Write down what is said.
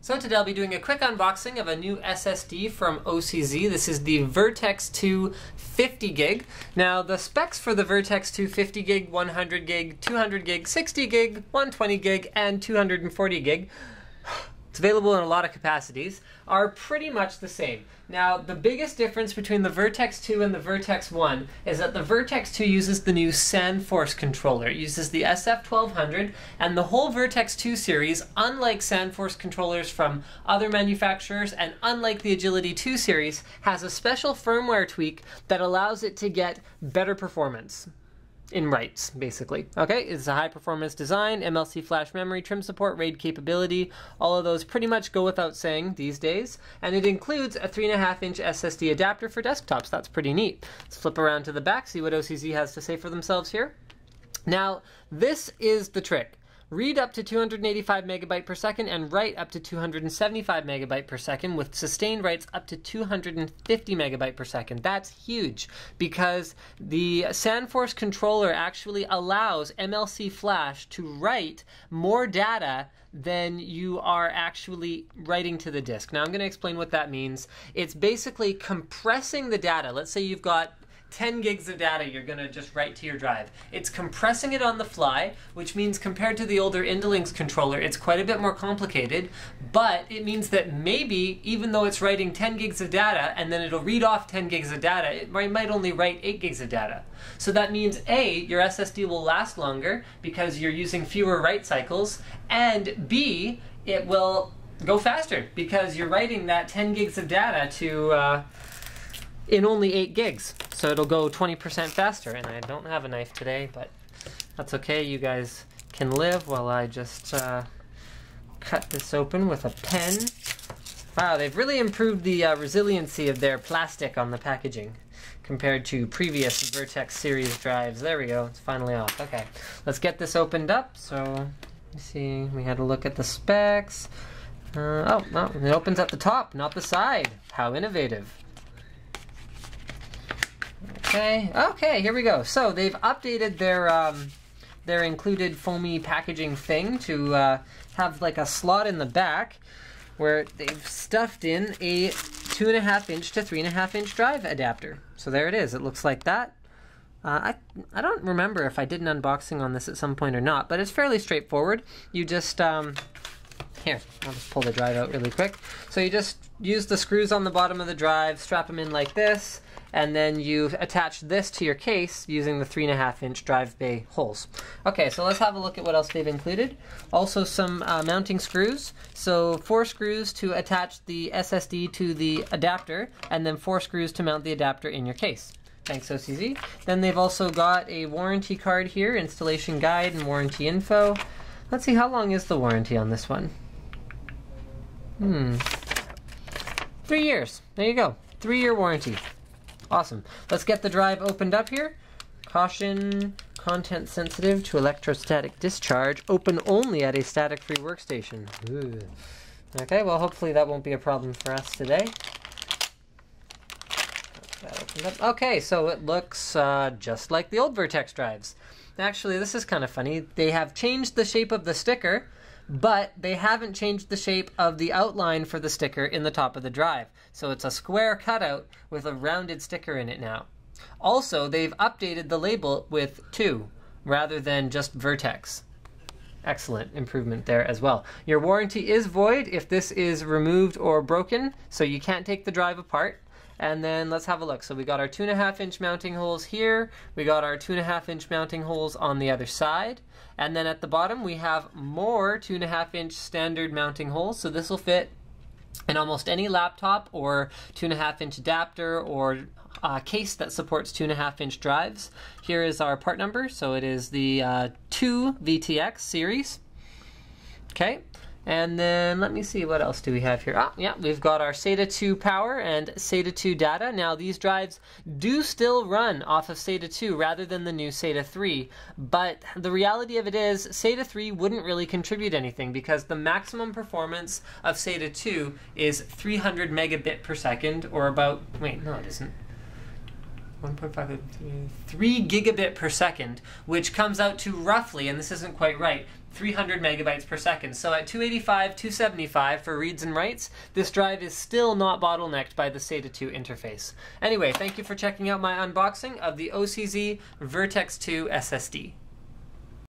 So today I'll be doing a quick unboxing of a new SSD from OCZ. This is the Vertex 2 50 gig. Now the specs for the Vertex 2 50 gig, 100 gig, 200 gig, 60 gig, 120 gig, and 240 gig, it's available in a lot of capacities, are pretty much the same. Now, the biggest difference between the Vertex 2 and the Vertex 1 is that the Vertex 2 uses the new Sandforce controller. It uses the SF1200, and the whole Vertex 2 series, unlike Sandforce controllers from other manufacturers and unlike the Agility 2 series, has a special firmware tweak that allows it to get better performance. In writes, basically. Okay, it's a high-performance design, MLC flash memory, trim support, RAID capability. All of those pretty much go without saying these days. And it includes a 3.5-inch SSD adapter for desktops. That's pretty neat. Let's flip around to the back, see what OCZ has to say for themselves here. Now, this is the trick. Read up to 285 megabyte per second and write up to 275 megabyte per second with sustained writes up to 250 megabyte per second. That's huge because the Sandforce controller actually allows MLC flash to write more data than you are actually writing to the disk. Now I'm going to explain what that means. It's basically compressing the data. Let's say you've got 10 gigs of data you're going to just write to your drive. It's compressing it on the fly, which means compared to the older Indelinx controller, it's quite a bit more complicated, but it means that maybe, even though it's writing 10 gigs of data, and then it'll read off 10 gigs of data, it might only write 8 gigs of data. So that means A, your SSD will last longer because you're using fewer write cycles, and B, it will go faster because you're writing that 10 gigs of data to in only 8 gigs. So it'll go 20% faster, and I don't have a knife today, but that's okay. You guys can live while I just cut this open with a pen. Wow, they've really improved the resiliency of their plastic on the packaging compared to previous Vertex series drives. There we go, it's finally off. Okay, let's get this opened up. So, let me see, we had a look at the specs. Oh, well, it opens at the top, not the side. How innovative. Okay, here we go. So they've updated their included foamy packaging thing to have like a slot in the back where they've stuffed in a 2.5-inch to 3.5-inch drive adapter. So there it is. It looks like that. I don't remember if I did an unboxing on this at some point or not, but it's fairly straightforward. You just here, I'll just pull the drive out really quick. So you just use the screws on the bottom of the drive, strap them in like this, and then you attach this to your case using the 3.5-inch drive bay holes. Okay, so let's have a look at what else they've included. Also some mounting screws. So 4 screws to attach the SSD to the adapter, and then 4 screws to mount the adapter in your case. Thanks, OCZ. Then they've also got a warranty card here, installation guide and warranty info. Let's see, how long is the warranty on this one? 3 years. There you go. 3-year warranty. Awesome. Let's get the drive opened up here. Caution, content sensitive to electrostatic discharge. Open only at a static-free workstation. Ooh. Okay, well hopefully that won't be a problem for us today. That opened up. Okay, so it looks just like the old Vertex drives. Actually, this is kind of funny. They have changed the shape of the sticker, but they haven't changed the shape of the outline for the sticker in the top of the drive. So it's a square cutout with a rounded sticker in it now. Also, they've updated the label with 2 rather than just Vertex. Excellent improvement there as well. Your warranty is void if this is removed or broken, so you can't take the drive apart. And then let's have a look. So we got our 2.5-inch mounting holes here. We got our 2.5-inch mounting holes on the other side. And then at the bottom we have more 2.5-inch standard mounting holes. So this will fit in almost any laptop or 2.5-inch adapter or case that supports 2.5-inch drives. Here is our part number. So it is the 2 VTX series. Okay. And then let me see, what else do we have here? Oh, yeah, we've got our SATA 2 power and SATA 2 data. Now, these drives do still run off of SATA 2 rather than the new SATA 3, but the reality of it is SATA 3 wouldn't really contribute anything because the maximum performance of SATA 2 is 300 megabit per second, or about, wait, no it isn't. 1.5, 3 gigabit per second, which comes out to roughly, and this isn't quite right, 300 megabytes per second. So at 285, 275 for reads and writes, this drive is still not bottlenecked by the SATA 2 interface. Anyway, thank you for checking out my unboxing of the OCZ Vertex 2 SSD.